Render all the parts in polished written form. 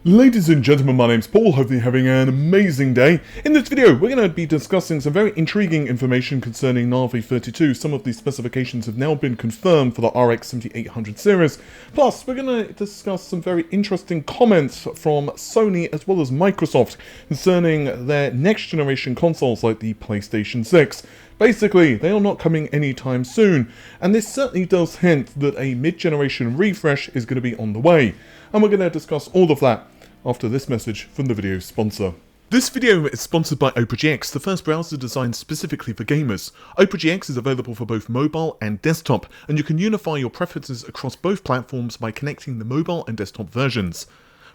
Ladies and gentlemen, my name's Paul, hope you're having an amazing day. In this video, we're going to be discussing some very intriguing information concerning Navi 32. Some of these specifications have now been confirmed for the RX 7800 series. Plus, we're going to discuss some very interesting comments from Sony as well as Microsoft concerning their next generation consoles like the PlayStation 6. Basically, they are not coming anytime soon, and this certainly does hint that a mid-generation refresh is going to be on the way. And we're going to discuss all of that after this message from the video sponsor. This video is sponsored by Opera GX, the first browser designed specifically for gamers. Opera GX is available for both mobile and desktop, and you can unify your preferences across both platforms by connecting the mobile and desktop versions.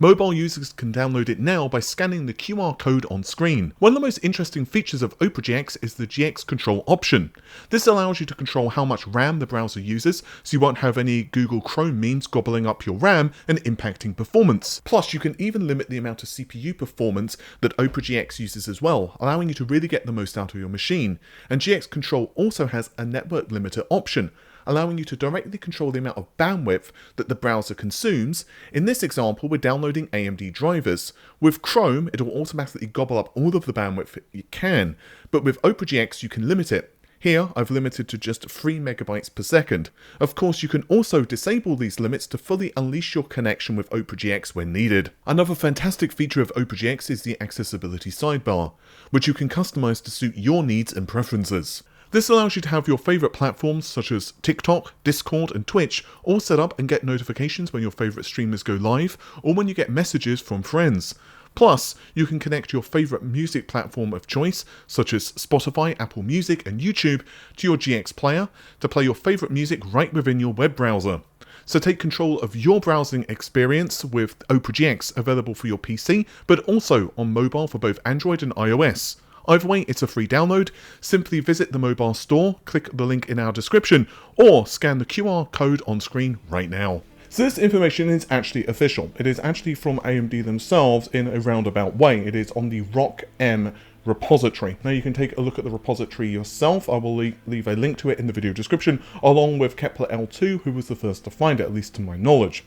Mobile users can download it now by scanning the QR code on screen. One of the most interesting features of Opera GX is the GX control option. This allows you to control how much RAM the browser uses, so you won't have any Google Chrome memes gobbling up your RAM and impacting performance. Plus, you can even limit the amount of CPU performance that Opera GX uses as well, allowing you to really get the most out of your machine. And GX control also has a network limiter option, allowing you to directly control the amount of bandwidth that the browser consumes. In this example, we're downloading AMD drivers. With Chrome, it will automatically gobble up all of the bandwidth it can, but with Opera GX, you can limit it. Here, I've limited to just 3 megabytes per second. Of course, you can also disable these limits to fully unleash your connection with Opera GX when needed. Another fantastic feature of Opera GX is the accessibility sidebar, which you can customize to suit your needs and preferences. This allows you to have your favourite platforms such as TikTok, Discord and Twitch all set up and get notifications when your favourite streamers go live or when you get messages from friends. Plus, you can connect your favourite music platform of choice such as Spotify, Apple Music and YouTube to your GX player to play your favourite music right within your web browser. So take control of your browsing experience with Opera GX, available for your PC but also on mobile for both Android and iOS. Either way, it's a free download. Simply visit the mobile store, click the link in our description, or scan the QR code on screen right now. So this information is actually official. It is actually from AMD themselves in a roundabout way. It is on the ROCm repository. Now you can take a look at the repository yourself. I will leave a link to it in the video description, along with Kepler L2, who was the first to find it, at least to my knowledge.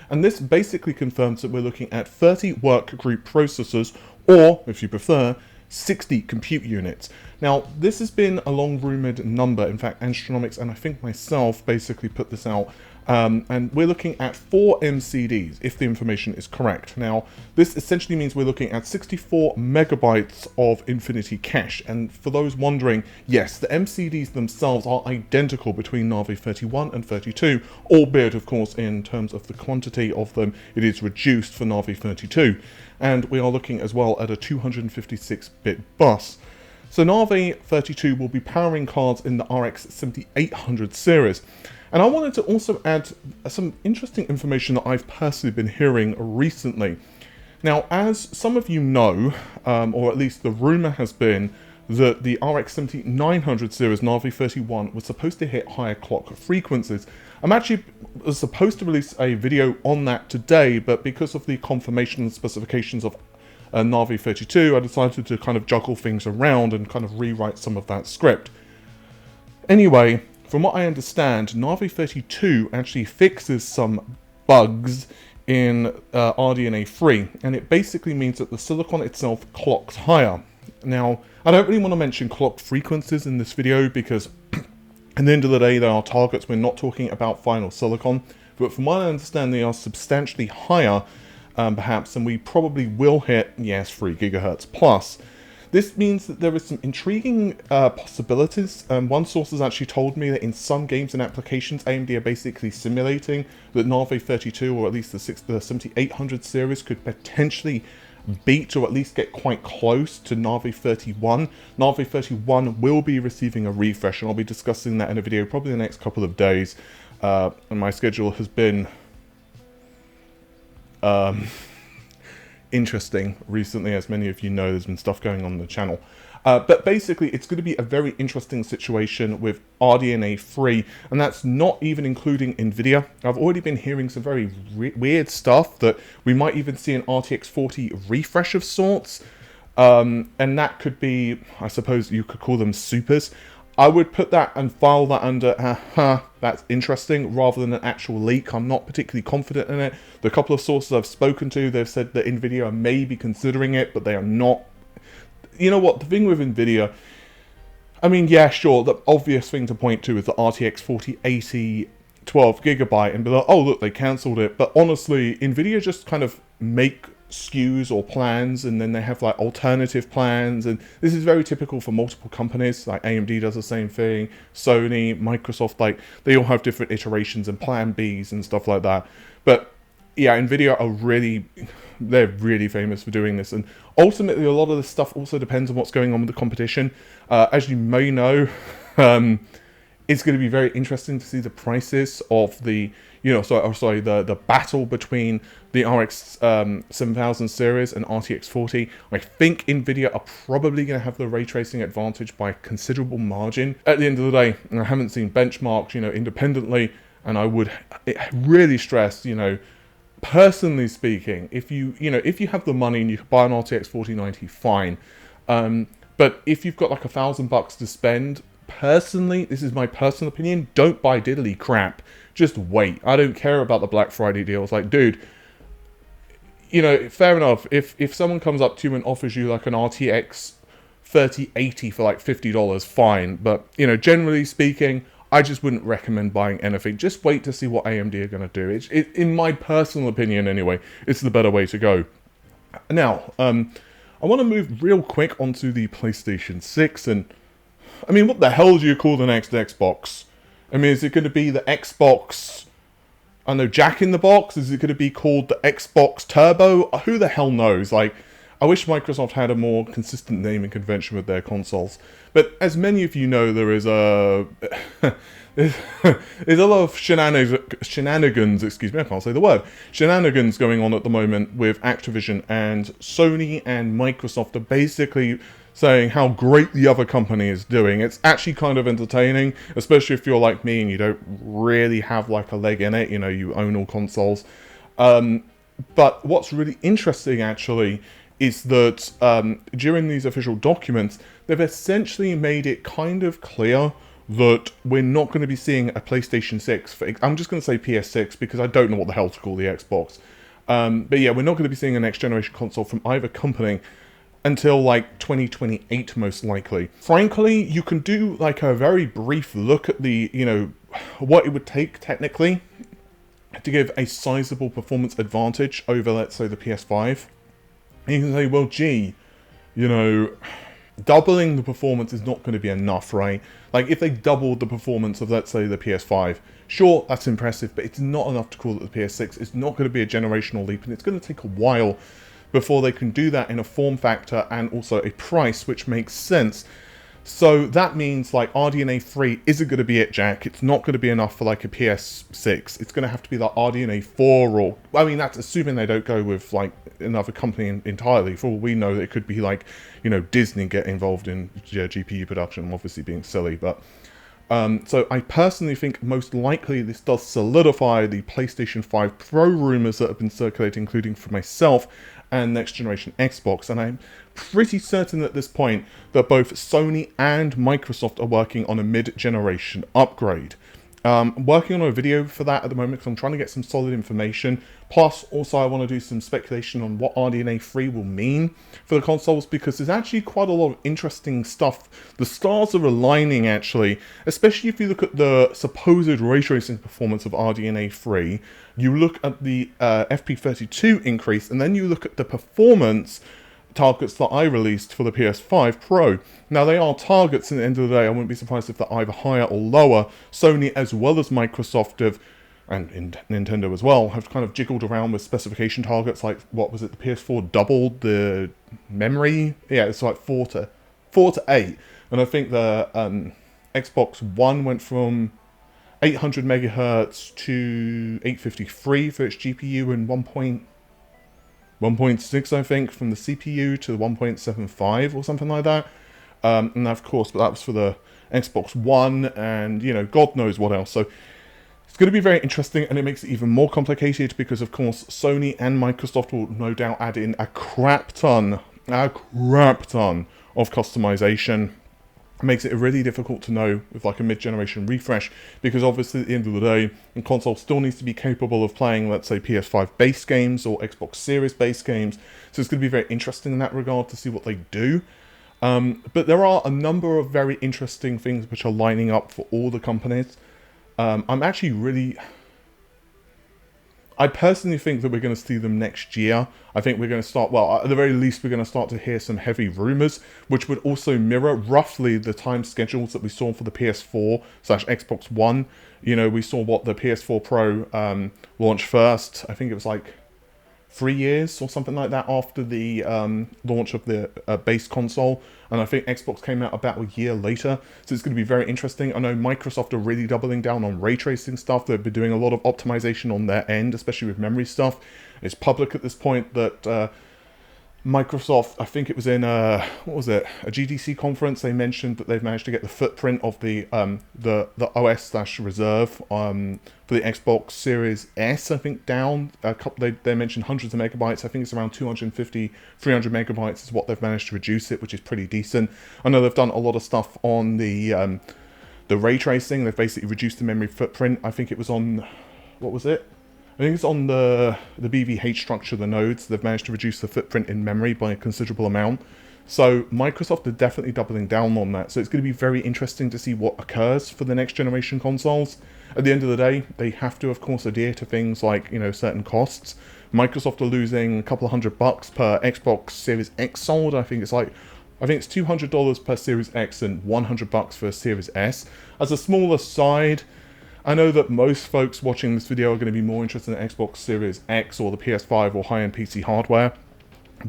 And this basically confirms that we're looking at 30 workgroup processors, or, if you prefer, 60 compute units. Now, this has been a long-rumoured number. In fact, Astronomics and I think myself basically put this out, and we're looking at 4 MCDs, if the information is correct. Now, this essentially means we're looking at 64 megabytes of Infinity cache, and for those wondering, yes, the MCDs themselves are identical between Navi 31 and 32, albeit, of course, in terms of the quantity of them, it is reduced for Navi 32. And we are looking as well at a 256-bit bus. So Navi 32 will be powering cards in the RX 7800 series. And I wanted to also add some interesting information that I've personally been hearing recently. Now, as some of you know, or at least the rumour has been, that the RX 7900 series Navi 31 was supposed to hit higher clock frequencies. I'm actually supposed to release a video on that today, but because of the confirmation and specifications of Navi 32, I decided to kind of juggle things around and kind of rewrite some of that script. Anyway, from what I understand, Navi 32 actually fixes some bugs in RDNA 3, and it basically means that the silicon itself clocks higher. Now, I don't really want to mention clock frequencies in this video because at the end of the day, they are targets. We're not talking about final silicon, but from what I understand, they are substantially higher, perhaps, and we probably will hit, yes, 3 gigahertz plus. This means that there is some intriguing possibilities. One source has actually told me that in some games and applications, AMD are basically simulating that Navi 32, or at least the 7800 series, could potentially beat or at least get quite close to Navi 31. Navi 31 will be receiving a refresh, and I'll be discussing that in a video probably the next couple of days. And my schedule has been interesting recently. As many of you know, there's been stuff going on the channel. But basically, it's going to be a very interesting situation with RDNA 3, and that's not even including NVIDIA. I've already been hearing some very weird stuff that we might even see an RTX 40 refresh of sorts, and that could be, I suppose you could call them supers. I would put that and file that under, that's interesting, rather than an actual leak. I'm not particularly confident in it. The couple of sources I've spoken to, they've said that NVIDIA may be considering it, but they are not. You know what, the thing with NVIDIA, I mean, yeah, sure, the obvious thing to point to is the RTX 4080 12GB and be like, oh look, they cancelled it. But honestly, NVIDIA just kind of make SKUs or plans, and then they have like alternative plans, and this is very typical for multiple companies. Like AMD does the same thing, Sony, Microsoft, like they all have different iterations and plan Bs and stuff like that. But yeah, NVIDIA are they're really famous for doing this, and ultimately a lot of this stuff also depends on what's going on with the competition. As you may know, it's going to be very interesting to see the prices of the, the battle between the RX 7000 series and RTX 40. I think NVIDIA are probably going to have the ray tracing advantage by a considerable margin. At the end of the day, I haven't seen benchmarks, independently, and I would really stress, personally speaking, if you have the money and you can buy an RTX 4090, fine. But if you've got like $1,000 to spend, personally, this is my personal opinion, don't buy diddly crap. Just wait. I don't care about the Black Friday deals. Like, dude, fair enough. If someone comes up to you and offers you like an RTX 3080 for like $50, fine. But, generally speaking, I just wouldn't recommend buying anything. Just wait to see what AMD are going to do. It, in my personal opinion anyway, it's the better way to go. Now, I want to move real quick onto the PlayStation 6, and I mean, what the hell do you call the next Xbox? I mean, is it going to be the Xbox, I don't know, Jack in the Box? Is it going to be called the Xbox Turbo? Who the hell knows? Like, I wish Microsoft had a more consistent naming convention with their consoles. But as many of you know, there is there's a lot of shenanigans, excuse me, I can't say the word, shenanigans going on at the moment with Activision, and Sony and Microsoft are basically saying how great the other company is doing. It's actually kind of entertaining, especially if you're like me and you don't really have like a leg in it, you own all consoles. But what's really interesting actually is that during these official documents, they've essentially made it kind of clear that we're not going to be seeing a PlayStation 6, I'm just going to say PS6 because I don't know what the hell to call the Xbox. But yeah, we're not going to be seeing a next generation console from either company until like 2028 most likely. Frankly, you can do like a very brief look at the, what it would take technically to give a sizable performance advantage over, let's say, the PS5. And you can say, well, gee, doubling the performance is not going to be enough, right? Like, if they doubled the performance of, let's say, the PS5, sure, that's impressive, but it's not enough to call it the PS6. It's not going to be a generational leap, and it's going to take a while before they can do that in a form factor and also a price which makes sense. So that means like RDNA 3 isn't going to be it, Jack. It's not going to be enough for like a PS6. It's going to have to be the RDNA 4, or I mean, that's assuming they don't go with like another company entirely. For all we know, it could be like, Disney get involved in GPU production, obviously being silly, but so I personally think most likely this does solidify the PlayStation 5 Pro rumors that have been circulating, including for myself and next generation Xbox, and I'm pretty certain at this point that both Sony and Microsoft are working on a mid-generation upgrade. I'm working on a video for that at the moment because I'm trying to get some solid information. Plus, also I want to do some speculation on what RDNA 3 will mean for the consoles, because there's actually quite a lot of interesting stuff. The stars are aligning actually, especially if you look at the supposed ray tracing performance of RDNA 3. You look at the FP32 increase, and then you look at the performance targets that I released for the PS5 Pro. Now, they are targets, and at the end of the day, I wouldn't be surprised if they're either higher or lower. Sony, as well as Microsoft, and Nintendo as well, have kind of jiggled around with specification targets, like, what was it, the PS4 doubled the memory? Yeah, it's like 4 to 8. And I think the Xbox One went from 800 megahertz to 853 for its GPU, and 1.6, I think, from the CPU to 1.75 or something like that. And of course, but that was for the Xbox One, and, God knows what else. So it's going to be very interesting, and it makes it even more complicated because, of course, Sony and Microsoft will no doubt add in a crap ton of customization. It makes it really difficult to know with like a mid-generation refresh, because obviously at the end of the day, the console still needs to be capable of playing, let's say, PS5 base games or Xbox Series base games. So it's going to be very interesting in that regard to see what they do. But there are a number of very interesting things which are lining up for all the companies. I'm actually really... I personally think that we're going to see them next year. I think we're going to start, well, at the very least, we're going to start to hear some heavy rumors, which would also mirror roughly the time schedules that we saw for the PS4/Xbox One. You know, we saw what the PS4 Pro launched first. I think it was like 3 years or something like that after the launch of the base console, and I think Xbox came out about a year later, so it's going to be very interesting. I know Microsoft are really doubling down on ray tracing stuff. They've been doing a lot of optimization on their end, especially with memory stuff. It's public at this point that Microsoft, I think it was in a GDC conference, they mentioned that they've managed to get the footprint of the OS/reserve for the Xbox Series S, I think, down a couple. They mentioned hundreds of megabytes. I think it's around 250, 300 megabytes is what they've managed to reduce it, which is pretty decent. I know they've done a lot of stuff on the ray tracing. They've basically reduced the memory footprint. I think it was on, what was it? I think it's on the BVH structure of the nodes. They've managed to reduce the footprint in memory by a considerable amount. So Microsoft are definitely doubling down on that. So it's going to be very interesting to see what occurs for the next generation consoles. At the end of the day, they have to, of course, adhere to things like, you know, certain costs. Microsoft are losing a couple of $100 per Xbox Series X sold. I think it's $200 per Series X and $100 for Series S. As a smaller side, I know that most folks watching this video are going to be more interested in Xbox Series X or the PS5 or high-end PC hardware.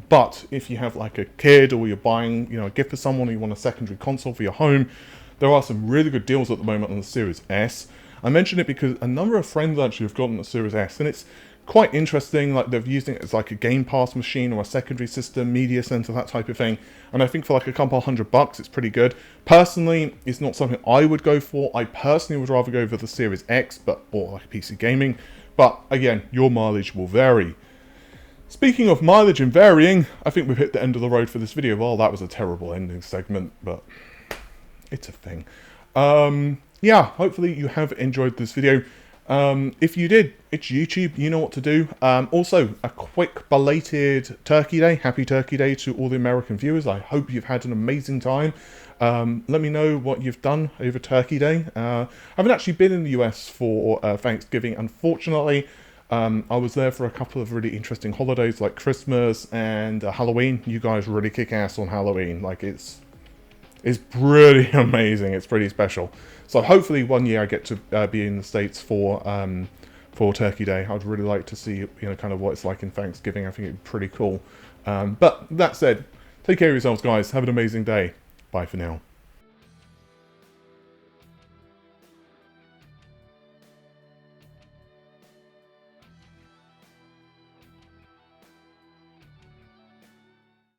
But if you have like a kid, or you're buying, you know, a gift for someone, or you want a secondary console for your home, there are some really good deals at the moment on the Series S. I mention it because a number of friends actually have gotten the Series S, and it's quite interesting. Like, they're using it as like a Game Pass machine or a secondary system, media center, that type of thing. And I think for like a couple $100, it's pretty good. Personally, it's not something I would go for. I personally would rather go for the Series X, or like PC gaming. But again, your mileage will vary. Speaking of mileage and varying, I think we've hit the end of the road for this video. Well, that was a terrible ending segment, but it's a thing. Yeah, hopefully you have enjoyed this video. If you did, it's YouTube, you know what to do. Also, a quick belated Turkey Day. Happy Turkey Day to all the American viewers. I hope you've had an amazing time. Let me know what you've done over Turkey Day. I haven't actually been in the US for Thanksgiving, unfortunately. I was there for a couple of really interesting holidays like Christmas and Halloween. You guys really kick ass on Halloween. Like, it's pretty amazing. It's pretty special. So hopefully one year I get to be in the States for Turkey Day. I'd really like to see, you know, kind of what it's like in Thanksgiving. I think it'd be pretty cool. But that said, take care of yourselves, guys. Have an amazing day. Bye for now.